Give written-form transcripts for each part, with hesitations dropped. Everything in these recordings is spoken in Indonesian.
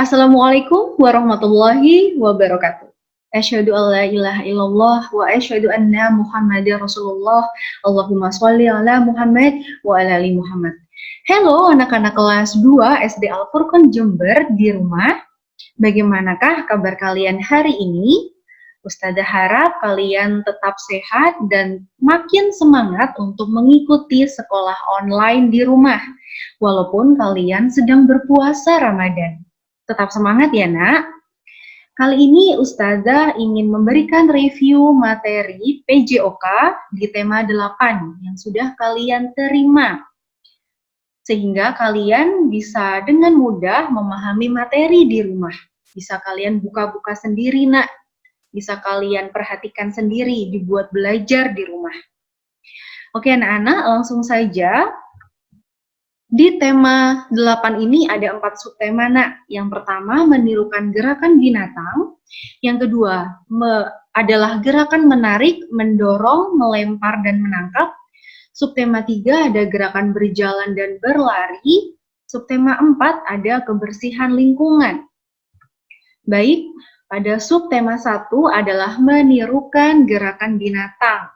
Assalamualaikum warahmatullahi wabarakatuh. Asyhadu an la ilaha illallah wa asyhadu anna Muhammadar Rasulullah. Allahumma sholli ala Muhammad wa ala ali Muhammad. Halo anak-anak kelas 2 SD Al Furqan Jember di rumah. Bagaimanakah kabar kalian hari ini? Ustazah harap kalian tetap sehat dan makin semangat untuk mengikuti sekolah online di rumah, walaupun kalian sedang berpuasa Ramadan. Tetap semangat ya nak. Kali ini Ustazah ingin memberikan review materi PJOK di tema 8 yang sudah kalian terima. Sehingga kalian bisa dengan mudah memahami materi di rumah. Bisa kalian buka-buka sendiri nak. Bisa kalian perhatikan sendiri, dibuat belajar di rumah. Oke anak-anak, langsung saja. Di tema 8 ini ada 4 subtema nak. Yang pertama menirukan gerakan binatang. Yang kedua adalah gerakan menarik, mendorong, melempar, dan menangkap. Subtema 3 ada gerakan berjalan dan berlari. Subtema 4 ada kebersihan lingkungan. Baik, pada subtema 1 adalah menirukan gerakan binatang.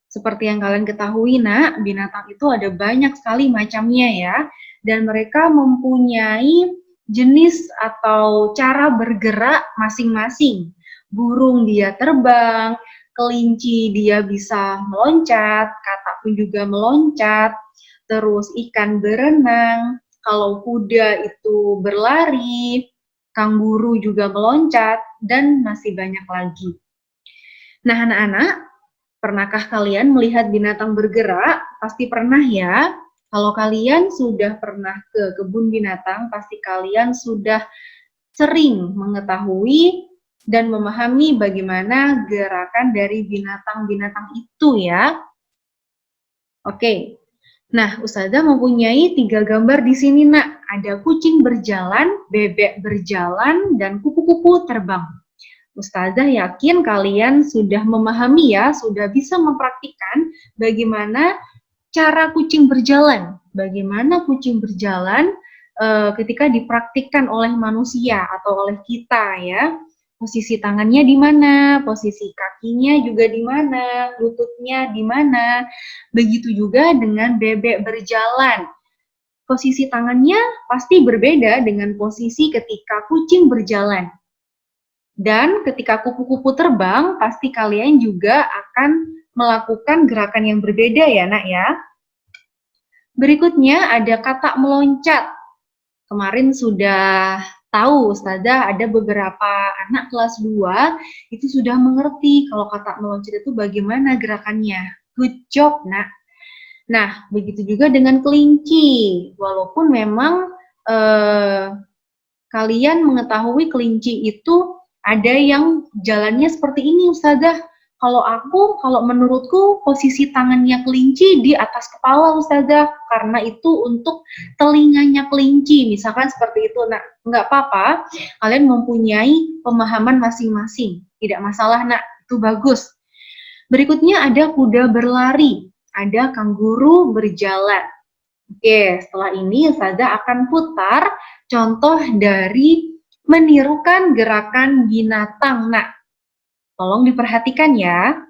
Seperti yang kalian ketahui nak, binatang itu ada banyak sekali macamnya ya, dan mereka mempunyai jenis atau cara bergerak masing-masing. Burung dia terbang, kelinci dia bisa meloncat, katak pun juga meloncat, terus ikan berenang, kalau kuda itu berlari, kanguru juga meloncat, dan masih banyak lagi. Nah anak-anak, pernahkah kalian melihat binatang bergerak? Pasti pernah ya. Kalau kalian sudah pernah ke kebun binatang, pasti kalian sudah sering mengetahui dan memahami bagaimana gerakan dari binatang-binatang itu ya. Oke. Nah, Ustazah mempunyai 3 gambar di sini nak. Ada kucing berjalan, bebek berjalan, dan kupu-kupu terbang. Ustazah yakin kalian sudah memahami ya, sudah bisa mempraktikkan bagaimana cara kucing berjalan. Bagaimana kucing berjalan ketika dipraktikkan oleh manusia atau oleh kita ya. Posisi tangannya di mana, posisi kakinya juga di mana, lututnya di mana. Begitu juga dengan bebek berjalan. Posisi tangannya pasti berbeda dengan posisi ketika kucing berjalan. Dan ketika kupu-kupu terbang, pasti kalian juga akan melakukan gerakan yang berbeda ya nak ya. Berikutnya ada katak meloncat. Kemarin sudah tahu Ustazah ada beberapa anak kelas 2 itu sudah mengerti kalau katak meloncat itu bagaimana gerakannya. Good job nak. Nah, begitu juga dengan kelinci. Walaupun memang kalian mengetahui kelinci itu ada yang jalannya seperti ini Ustazah. Kalau menurutku posisi tangannya kelinci di atas kepala Ustazah, karena itu untuk telinganya kelinci, misalkan seperti itu. Nah, nggak apa-apa, kalian mempunyai pemahaman masing-masing, tidak masalah nak, itu bagus. Berikutnya ada kuda berlari, ada kanguru berjalan. Oke, setelah ini Ustazah akan putar contoh dari menirukan gerakan binatang nak. Tolong diperhatikan ya.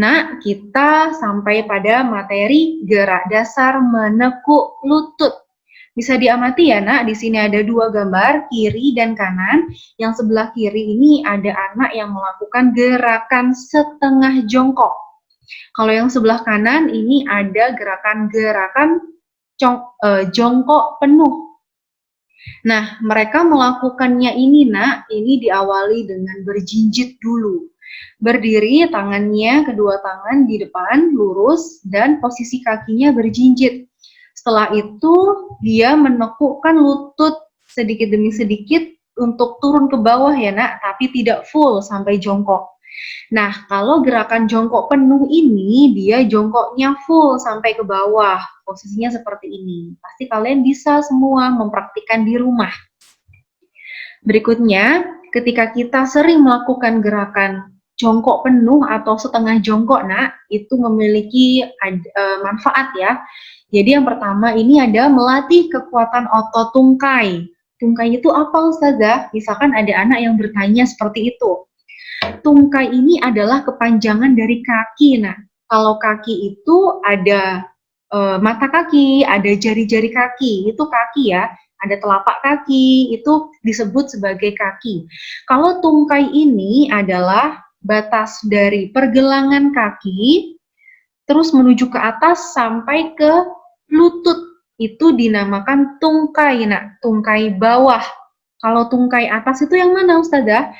Nah, kita sampai pada materi gerak dasar menekuk lutut. Bisa diamati ya, Nak, di sini ada dua gambar, kiri dan kanan. Yang sebelah kiri ini ada anak yang melakukan gerakan setengah jongkok. Kalau yang sebelah kanan ini ada gerakan-gerakan jongkok penuh. Nah, mereka melakukannya ini, Nak, ini diawali dengan berjinjit dulu. Berdiri, tangannya, kedua tangan di depan, lurus, dan posisi kakinya berjinjit. Setelah itu, dia menekukkan lutut sedikit demi sedikit untuk turun ke bawah ya, Nak, tapi tidak full sampai jongkok. Nah, kalau gerakan jongkok penuh ini, dia jongkoknya full sampai ke bawah. Posisinya seperti ini. Pasti kalian bisa semua mempraktikkan di rumah. Berikutnya, ketika kita sering melakukan gerakan jongkok penuh atau setengah jongkok, Nak, itu memiliki manfaat ya. Jadi yang pertama ini ada melatih kekuatan otot tungkai. Tungkai itu apa, Ustazah? Misalkan ada anak yang bertanya seperti itu. Tungkai ini adalah kepanjangan dari kaki. Nah, kalau kaki itu ada mata kaki, ada jari-jari kaki, itu kaki ya. Ada telapak kaki, itu disebut sebagai kaki. Kalau tungkai ini adalah batas dari pergelangan kaki, terus menuju ke atas sampai ke lutut. Itu dinamakan tungkai. Nah, tungkai bawah. Kalau tungkai atas itu yang mana, Ustazah?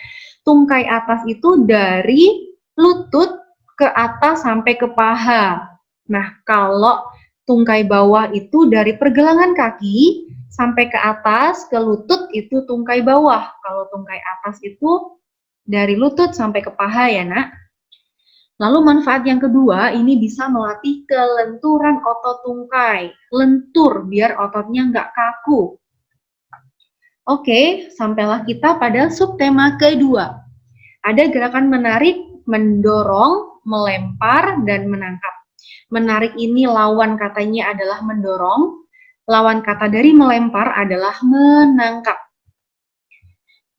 Tungkai atas itu dari lutut ke atas sampai ke paha. Nah, kalau tungkai bawah itu dari pergelangan kaki sampai ke atas, ke lutut itu tungkai bawah. Kalau tungkai atas itu dari lutut sampai ke paha ya, Nak. Lalu manfaat yang kedua, ini bisa melatih kelenturan otot tungkai. Lentur biar ototnya nggak kaku. Oke, sampailah kita pada subtema kedua. Ada gerakan menarik, mendorong, melempar, dan menangkap. Menarik ini lawan katanya adalah mendorong, lawan kata dari melempar adalah menangkap.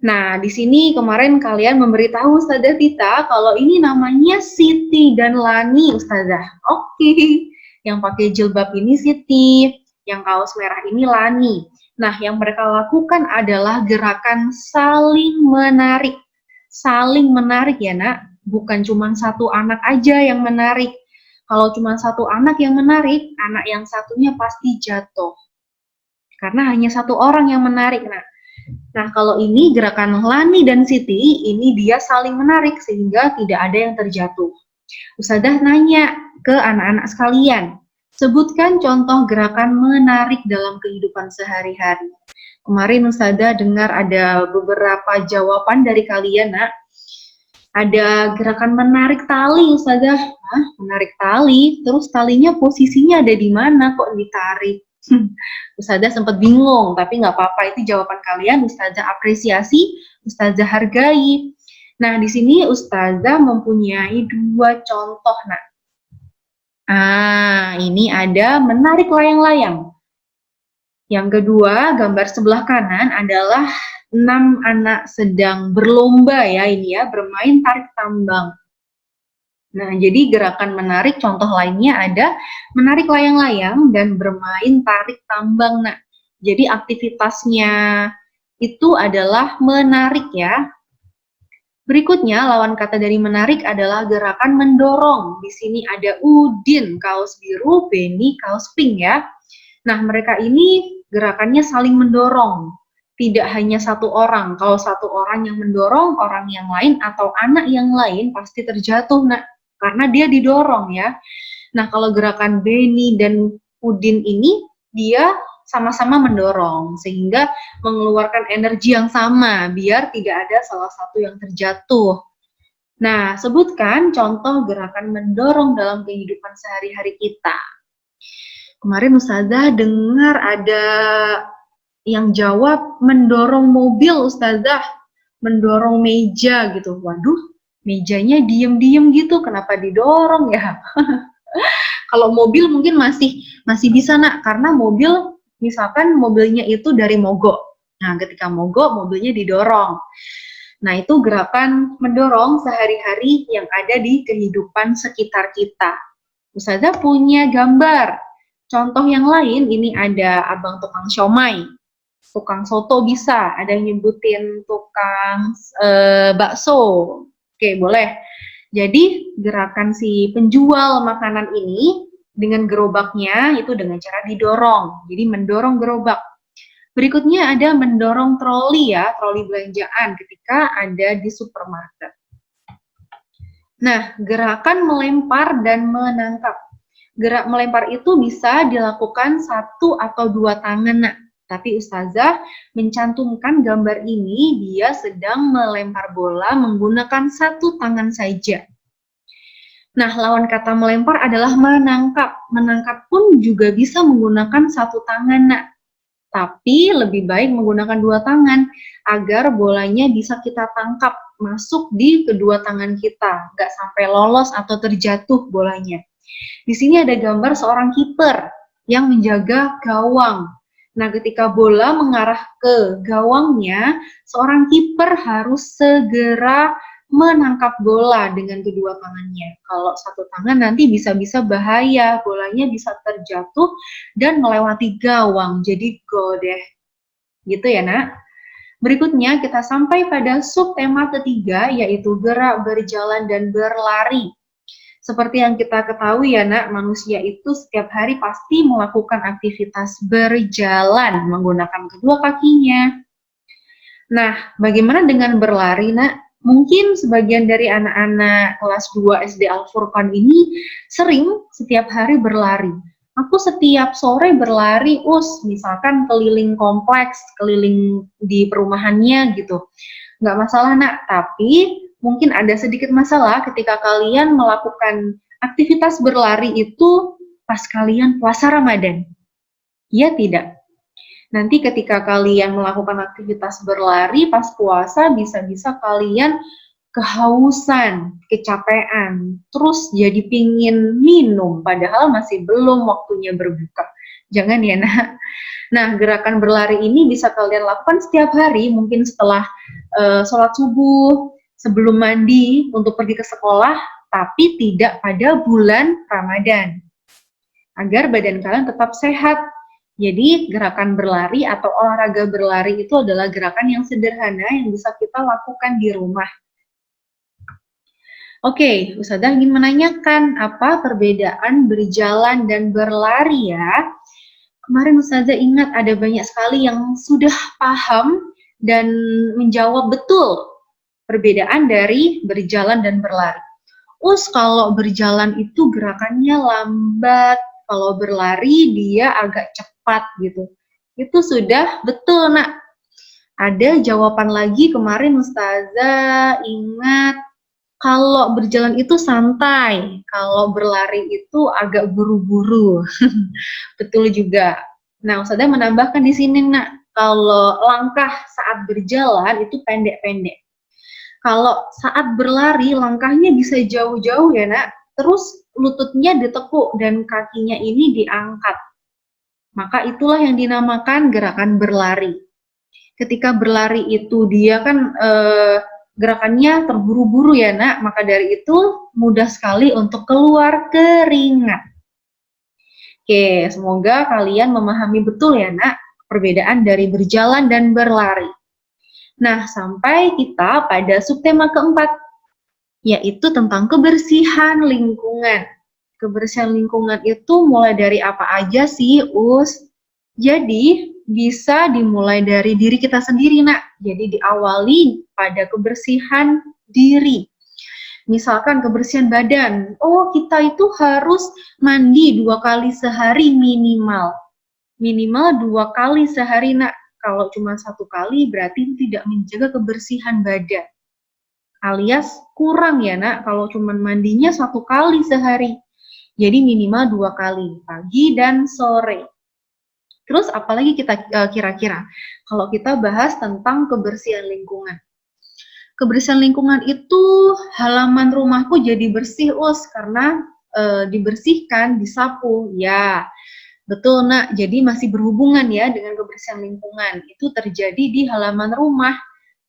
Nah, di sini kemarin kalian memberitahu Ustazah Tita kalau ini namanya Siti dan Lani, Ustazah. Oke, yang pakai jilbab ini Siti, yang kaos merah ini Lani. Nah, yang mereka lakukan adalah gerakan saling menarik. Saling menarik ya, Nak. Bukan cuma satu anak aja yang menarik. Kalau cuma satu anak yang menarik, anak yang satunya pasti jatuh. Karena hanya satu orang yang menarik, Nak. Nah, kalau ini gerakan Lani dan Siti, ini dia saling menarik sehingga tidak ada yang terjatuh. Ustazah nanya ke anak-anak sekalian, sebutkan contoh gerakan menarik dalam kehidupan sehari-hari. Kemarin Ustazah dengar ada beberapa jawaban dari kalian, Nak. Ada gerakan menarik tali, Ustazah. Hah, menarik tali? Terus talinya posisinya ada di mana kok ditarik? Ustazah sempat bingung, tapi nggak apa-apa, itu jawaban kalian. Ustazah apresiasi, Ustazah hargai. Nah, di sini Ustazah mempunyai dua contoh, Nak. Ini ada menarik layang-layang. Yang kedua, gambar sebelah kanan adalah 6 anak sedang berlomba ya, ini ya, bermain tarik tambang. Nah, jadi gerakan menarik contoh lainnya ada menarik layang-layang dan bermain tarik tambang. Nah, jadi aktivitasnya itu adalah menarik ya. Berikutnya, lawan kata dari menarik adalah gerakan mendorong. Di sini ada Udin, kaos biru, Beni, kaos pink ya. Nah, mereka ini gerakannya saling mendorong. Tidak hanya satu orang. Kalau satu orang yang mendorong, orang yang lain atau anak yang lain pasti terjatuh, Nak. Karena dia didorong ya. Nah, kalau gerakan Beni dan Udin ini, dia sama-sama mendorong sehingga mengeluarkan energi yang sama biar tidak ada salah satu yang terjatuh. Nah, sebutkan contoh gerakan mendorong dalam kehidupan sehari-hari kita. Kemarin Ustazah dengar ada yang jawab mendorong mobil, Ustazah, mendorong meja gitu. Waduh, mejanya diem-diem gitu, kenapa didorong ya? Kalau mobil mungkin masih bisa, Nak, karena mobil misalkan mobilnya itu dari mogok. Nah, ketika mogok, mobilnya didorong. Nah, itu gerakan mendorong sehari-hari yang ada di kehidupan sekitar kita. Ustazah punya gambar. Contoh yang lain, ini ada abang tukang siomay, tukang soto bisa, ada yang nyebutin tukang bakso. Oke, boleh. Jadi, gerakan si penjual makanan ini dengan gerobaknya itu dengan cara didorong. Jadi, mendorong gerobak. Berikutnya ada mendorong troli ya, troli belanjaan ketika ada di supermarket. Nah, gerakan melempar dan menangkap. Gerak melempar itu bisa dilakukan 1 atau 2 tangan, nak. Tapi Ustazah mencantumkan gambar ini, dia sedang melempar bola menggunakan 1 tangan saja. Nah, lawan kata melempar adalah menangkap. Menangkap pun juga bisa menggunakan 1 tangan, nak. Tapi lebih baik menggunakan 2 tangan agar bolanya bisa kita tangkap masuk di kedua tangan kita, nggak sampai lolos atau terjatuh bolanya. Di sini ada gambar seorang kiper yang menjaga gawang. Nah, ketika bola mengarah ke gawangnya, seorang kiper harus segera menangkap bola dengan kedua tangannya. Kalau 1 tangan nanti bisa-bisa bahaya, bolanya bisa terjatuh dan melewati gawang, jadi gol deh. Gitu ya, nak. Berikutnya kita sampai pada subtema ketiga, yaitu gerak, berjalan, dan berlari. Seperti yang kita ketahui ya, nak, manusia itu setiap hari pasti melakukan aktivitas berjalan menggunakan kedua kakinya. Nah, bagaimana dengan berlari, nak? Mungkin sebagian dari anak-anak kelas 2 SD Al-Furqan ini sering setiap hari berlari. Aku setiap sore berlari, misalkan keliling kompleks, keliling di perumahannya gitu. Nggak masalah, nak. Tapi mungkin ada sedikit masalah ketika kalian melakukan aktivitas berlari itu pas kalian puasa Ramadan. Ya tidak? Nanti ketika kalian melakukan aktivitas berlari pas puasa, bisa-bisa kalian kehausan, kecapean, terus jadi pingin minum, padahal masih belum waktunya berbuka. Jangan ya, nak. Nah, gerakan berlari ini bisa kalian lakukan setiap hari, mungkin setelah sholat subuh, sebelum mandi, untuk pergi ke sekolah, tapi tidak pada bulan Ramadan. Agar badan kalian tetap sehat. Jadi gerakan berlari atau olahraga berlari itu adalah gerakan yang sederhana yang bisa kita lakukan di rumah. Oke, Ustazah ingin menanyakan apa perbedaan berjalan dan berlari ya. Kemarin Ustazah ingat ada banyak sekali yang sudah paham dan menjawab betul perbedaan dari berjalan dan berlari. Kalau berjalan itu gerakannya lambat, kalau berlari dia agak cepat gitu. Itu sudah betul, nak. Ada jawaban lagi kemarin Ustazah ingat, kalau berjalan itu santai, kalau berlari itu agak buru-buru. Betul juga. Nah, Ustazah menambahkan di sini, nak, kalau langkah saat berjalan itu pendek-pendek. Kalau saat berlari, langkahnya bisa jauh-jauh ya, nak. Terus lututnya ditekuk dan kakinya ini diangkat. Maka itulah yang dinamakan gerakan berlari. Ketika berlari itu dia kan gerakannya terburu-buru ya, nak. Maka dari itu mudah sekali untuk keluar keringat. Oke, semoga kalian memahami betul ya, nak, perbedaan dari berjalan dan berlari. Nah, sampai kita pada subtema keempat, yaitu tentang kebersihan lingkungan. Kebersihan lingkungan itu mulai dari apa aja sih, Us? Jadi, bisa dimulai dari diri kita sendiri, nak. Jadi, diawali pada kebersihan diri. Misalkan kebersihan badan. Kita itu harus mandi 2 kali sehari minimal. Minimal 2 kali sehari, nak. Kalau cuma 1 kali berarti tidak menjaga kebersihan badan. Alias kurang ya, nak, kalau cuma mandinya 1 kali sehari. Jadi minimal 2 kali, pagi dan sore. Terus apalagi kita kira-kira kalau kita bahas tentang kebersihan lingkungan. Kebersihan lingkungan itu halaman rumahku jadi bersih, karena dibersihkan, disapu. Ya, betul, nak. Jadi masih berhubungan ya dengan kebersihan lingkungan. Itu terjadi di halaman rumah.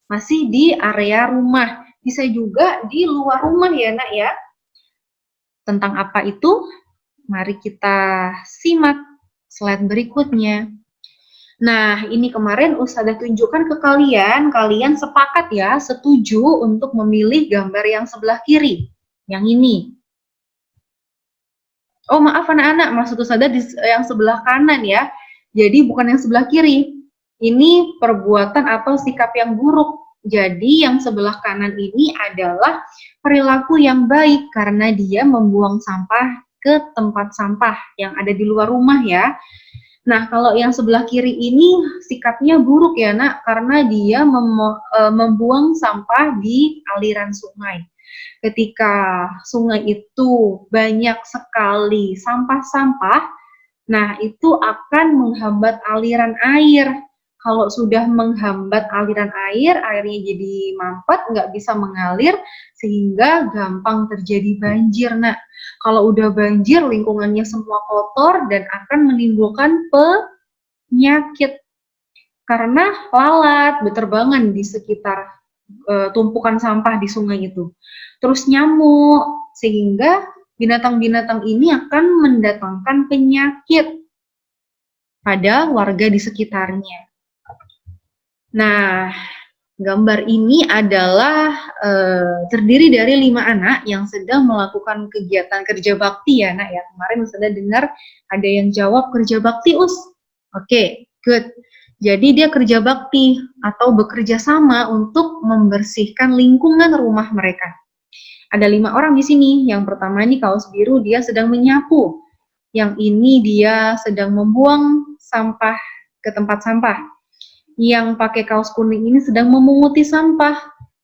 masih di area rumah, bisa juga di luar rumah ya nak ya. Tentang apa itu? Mari kita simak slide berikutnya. Nah, ini kemarin Ustazah tunjukkan ke kalian, kalian sepakat ya, setuju untuk memilih gambar yang sebelah kiri, yang ini. Oh maaf anak-anak, maksud Ustazah yang sebelah kanan ya, jadi bukan yang sebelah kiri. Ini perbuatan atau sikap yang buruk. Jadi yang sebelah kanan ini adalah perilaku yang baik karena dia membuang sampah ke tempat sampah yang ada di luar rumah ya. Nah, kalau yang sebelah kiri ini sikapnya buruk ya, Nak, karena dia membuang sampah di aliran sungai. Ketika sungai itu banyak sekali sampah-sampah, nah itu akan menghambat aliran air. Kalau sudah menghambat aliran air, airnya jadi mampet, nggak bisa mengalir, sehingga gampang terjadi banjir. Nah, kalau udah banjir, lingkungannya semua kotor dan akan menimbulkan penyakit. Karena lalat berterbangan di sekitar tumpukan sampah di sungai itu. Terus nyamuk, sehingga binatang-binatang ini akan mendatangkan penyakit pada warga di sekitarnya. Nah, gambar ini adalah terdiri dari 5 anak yang sedang melakukan kegiatan kerja bakti ya, Nak ya. Kemarin sudah dengar ada yang jawab kerja bakti, Us. Oke, good. Jadi dia kerja bakti atau bekerja sama untuk membersihkan lingkungan rumah mereka. Ada 5 orang di sini. Yang pertama ini kaos biru, dia sedang menyapu. Yang ini dia sedang membuang sampah ke tempat sampah. Yang pakai kaos kuning ini sedang memunguti sampah.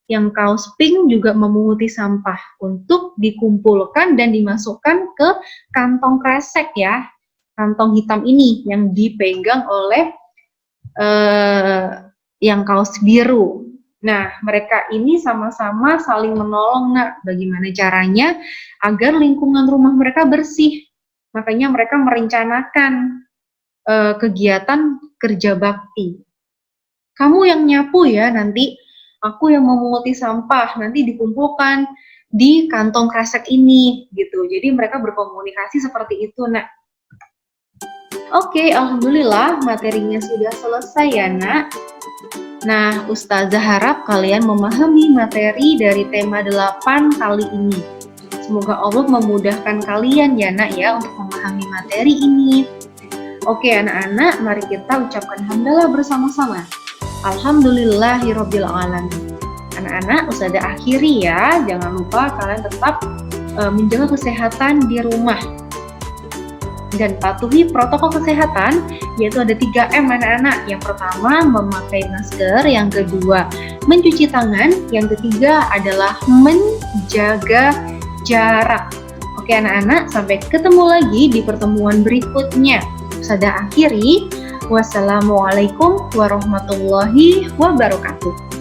Yang kaos pink juga memunguti sampah untuk dikumpulkan dan dimasukkan ke kantong kresek ya. Kantong hitam ini yang dipegang oleh yang kaos biru. Nah, mereka ini sama-sama saling menolong, Nak. Bagaimana caranya agar lingkungan rumah mereka bersih. Makanya mereka merencanakan kegiatan kerja bakti. Kamu yang nyapu ya, nanti aku yang memunguti sampah, nanti dikumpulkan di kantong kresek ini, gitu. Jadi mereka berkomunikasi seperti itu, Nak. Oke, alhamdulillah materinya sudah selesai ya, Nak. Nah, Ustazah harap kalian memahami materi dari tema 8 kali ini. Semoga Allah memudahkan kalian ya, Nak ya, untuk memahami materi ini. Oke, anak-anak, mari kita ucapkan hamdalah bersama-sama. Alhamdulillahirabbil alamin. Anak-anak, Ustazah akhiri ya. Jangan lupa kalian tetap menjaga kesehatan di rumah dan patuhi protokol kesehatan, yaitu ada 3M anak-anak. Yang pertama, memakai masker. Yang kedua, mencuci tangan. Yang ketiga adalah menjaga jarak. Oke anak-anak, sampai ketemu lagi di pertemuan berikutnya. Ustazah akhiri. Wassalamualaikum warahmatullahi wabarakatuh.